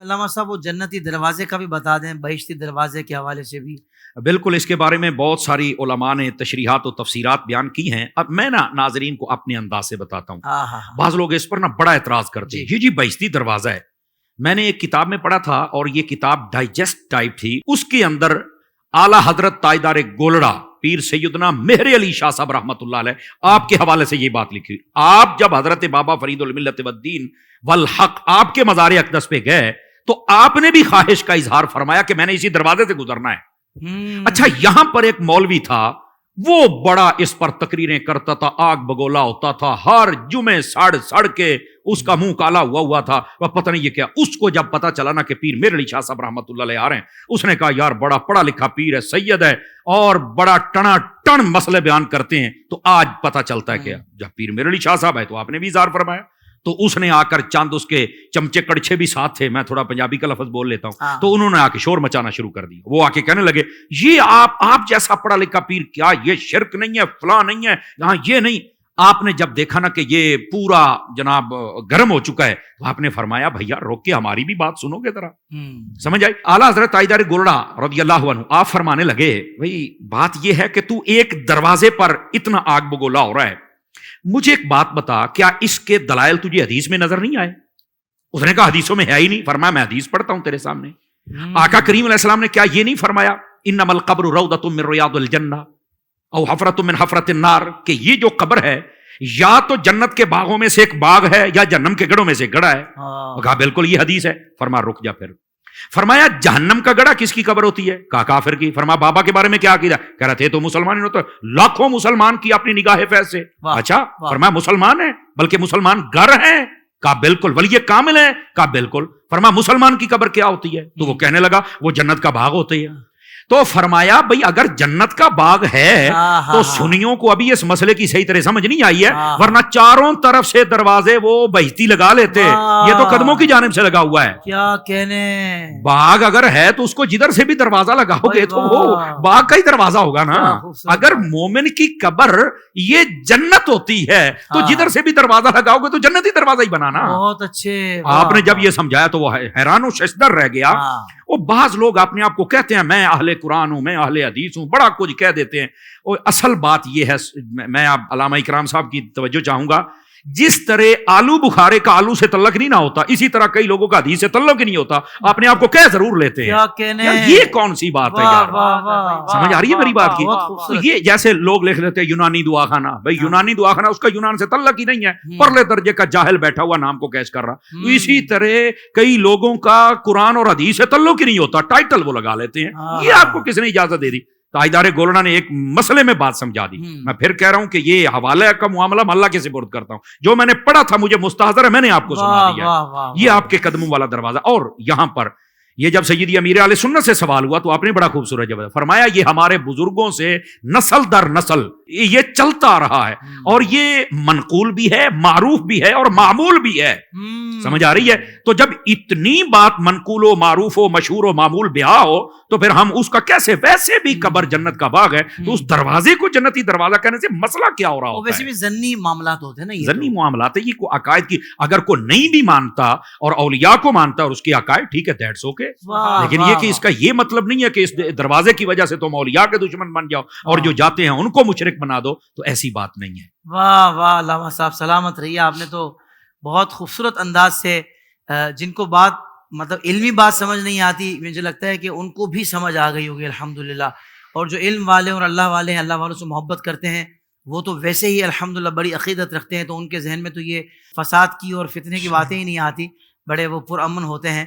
علامہ صاحب وہ جنتی دروازے کا بھی بتا دیں، بہشتی دروازے کے حوالے سے بھی۔ بالکل، اس کے بارے میں بہت ساری علماء نے تشریحات و تفسیرات بیان کی ہیں۔ اب میں ناظرین کو اپنے انداز سے بتاتا ہوں۔ ہاں ہاں ہاں بعض لوگ اس پر بڑا اعتراض کرتے ہیں، جی جی بہشتی دروازہ ہے۔ میں نے ایک کتاب میں پڑھا تھا، اور یہ کتاب ڈائجسٹ ٹائپ تھی، اس کے اندر اعلیٰ حضرت تاجدار گولڑا پیر سیدنا مہر علی شاہ صاحب رحمۃ اللہ علیہ آپ کے حوالے سے یہ بات لکھی۔ آپ جب حضرت بابا فرید الملت والدین والحق آپ کے مزار اقدس پہ گئے تو آپ نے بھی خواہش کا اظہار فرمایا کہ میں نے اسی دروازے سے گزرنا ہے۔ اچھا، یہاں پر ایک مولوی تھا، وہ بڑا اس پر تقریریں کرتا تھا، آگ بگولا ہوتا تھا، ہر جمعے سڑ کے اس کا منہ کالا ہوا تھا، وہ پتہ نہیں یہ کیا۔ اس کو جب پتا چلا نا کہ پیر مہر علی شاہ صاحب رحمۃ اللہ علیہ آ رہے ہیں، اس نے کہا یار بڑا پڑھا لکھا پیر ہے، سید ہے، اور بڑا ٹنا ٹن مسئلے بیان کرتے ہیں، تو آج پتا چلتا ہے کہ جب پیر مہر علی شاہ صاحب ہے تو آپ نے بھی اظہار فرمایا۔ تو اس نے آ کر چند اس کے چمچے کڑچھے بھی ساتھ تھے، میں تھوڑا پنجابی کا لفظ بول لیتا ہوں، تو انہوں نے آ کے شور مچانا شروع کر دیا۔ وہ آ کے کہنے لگے یہ آپ جیسا پڑھا لکھا پیر، کیا یہ شرک نہیں ہے، فلاں نہیں ہے، یہاں یہ نہیں۔ آپ نے جب دیکھا نا کہ یہ پورا جناب گرم ہو چکا ہے، تو آپ نے فرمایا بھیا روک کے ہماری بھی بات سنو گے ذرا، سمجھ آئی؟ اعلیٰ حضرت تاجدار گولڑا رضی اللہ عنہ آپ فرمانے لگے بھائی بات یہ ہے کہ تو ایک دروازے پر اتنا آگ بگولا ہو رہا ہے، مجھے ایک بات بتا، کیا اس کے دلائل تجھے حدیث میں نظر نہیں آئے؟ اس نے کہا حدیثوں میں ہے ہی نہیں۔ فرمایا میں حدیث پڑھتا ہوں تیرے سامنے۔ آقا کریم علیہ السلام نے کیا یہ نہیں فرمایا انما القبر روضۃ من ریاض الجنہ او حفرۃ من حفرۃ النار، کہ یہ جو قبر ہے یا تو جنت کے باغوں میں سے ایک باغ ہے یا جہنم کے گڑھوں میں سے ایک گڑھا ہے۔ کہا بالکل یہ حدیث ہے۔ فرمایا رک جا پھر۔ فرمایا جہنم کا گڑھا کس کی قبر ہوتی ہے؟ کہا کافر کی۔ فرمایا بابا کے بارے میں کیا عقیدہ؟ کہہ رہے تھے تو مسلمان ہی ہوتا، لاکھوں مسلمان کی اپنی نگاہ فیض سے۔ اچھا، فرمایا مسلمان ہیں بلکہ مسلمان گر ہیں؟ کہا بالکل۔ ولی کامل ہے؟ کہا بالکل۔ فرمایا مسلمان کی قبر کیا ہوتی ہے؟ تو وہ کہنے لگا وہ جنت کا باغ ہوتی ہے۔ تو فرمایا بھئی اگر جنت کا باغ ہے تو سنیوں کو ابھی اس مسئلے کی صحیح طرح سمجھ نہیں آئی ہے، ورنہ چاروں طرف سے دروازے وہ بہشتی لگا لیتے، یہ تو قدموں کی جانب سے لگا ہوا ہے۔ کیا کہنے، باغ اگر ہے تو اس کو جدھر سے بھی دروازہ لگاؤ گے تو وہ باغ کا ہی دروازہ ہوگا نا۔ اگر مومن کی قبر یہ جنت ہوتی ہے تو جدھر سے بھی دروازہ لگاؤ گے تو جنتی دروازہ ہی بنانا۔ بہت اچھے۔ آپ نے جب یہ سمجھایا تو وہ حیران و ششدر رہ گیا۔ وہ بعض لوگ اپنے آپ کو کہتے ہیں میں اہل قرآن ہوں، میں اہل حدیث ہوں، بڑا کچھ کہہ دیتے ہیں، اور اصل بات یہ ہے، میں آپ علامہ اکرام صاحب کی توجہ چاہوں گا، جس طرح آلو بخارے کا آلو سے تعلق نہیں نہ ہوتا، اسی طرح کئی لوگوں کا حدیث سے تعلق ہی نہیں ہوتا، اپنے آپ کو کہہ ضرور لیتے ہیں۔ یہ کون سی بات ہے یار؟ سمجھ آ رہی ہے میری بات کی؟ تو یہ جیسے لوگ لکھ لیتے ہیں یونانی دعا خانہ، بھائی یونانی دعا خانہ اس کا یونان سے تعلق ہی نہیں ہے، پرلے درجے کا جاہل بیٹھا ہوا نام کو کیش کر رہا۔ اسی طرح کئی لوگوں کا قرآن اور حدیث سے تعلق ہی نہیں ہوتا، ٹائٹل وہ لگا لیتے ہیں۔ یہ آپ کو کس نے اجازت دے دی؟ تاجدار گولڑا نے ایک مسئلے میں بات سمجھا دی۔ میں پھر کہہ رہا ہوں کہ یہ حوالے کا معاملہ میں اللہ کے سپرد کرتا ہوں، جو میں نے پڑھا تھا مجھے مستحضر ہے، میں نے آپ کو سنا دیا۔ یہ آپ کے قدموں والا دروازہ۔ اور یہاں پر یہ جب سیدی امیر اہل سنت سے سوال ہوا تو آپ نے بڑا خوبصورت جواب فرمایا، یہ ہمارے بزرگوں سے نسل در نسل یہ چلتا آ رہا ہے، اور یہ منقول بھی ہے، معروف بھی ہے، اور معمول بھی ہے۔ سمجھ آ رہی ہے؟ تو جب اتنی بات منقول و معروف و مشہور و معمول بیاہ ہو تو پھر ہم اس کا کیسے، ویسے بھی قبر جنت کا باغ ہے تو اس دروازے کو جنتی دروازہ کہنے سے مسئلہ کیا ہو رہا ہوتا ہے؟ ویسے بھی ضنی معاملات ہوتے ہیں نا، ضنی معاملات ہے، یہ کو عقائد کی اگر کوئی نہیں بھی مانتا اور اولیاء کو مانتا اور اس کی عقائد، ٹھیک ہے، دیٹس اوکے، لیکن یہ کہ اس کا یہ مطلب نہیں ہے کہ اس دروازے کی وجہ سے تم اولیاء کے دشمن بن جاؤ اور جو جاتے ہیں ان کو مشرک بنا دو، تو ایسی بات نہیں ہے۔ واہ واہ علامہ صاحب سلامت رہیے، آپ نے تو بہت خوبصورت انداز سے جن کو بات مطلب علمی بات سمجھ نہیں آتی، مجھے لگتا ہے کہ ان کو بھی سمجھ آ گئی ہوگی الحمدللہ، اور جو علم والے اور اللہ والے ہیں، اللہ والوں سے محبت کرتے ہیں، وہ تو ویسے ہی الحمدللہ بڑی عقیدت رکھتے ہیں، تو ان کے ذہن میں تو یہ فساد کی اور فتنے کی باتیں ہی نہیں آتی، بڑے وہ پرامن ہوتے ہیں۔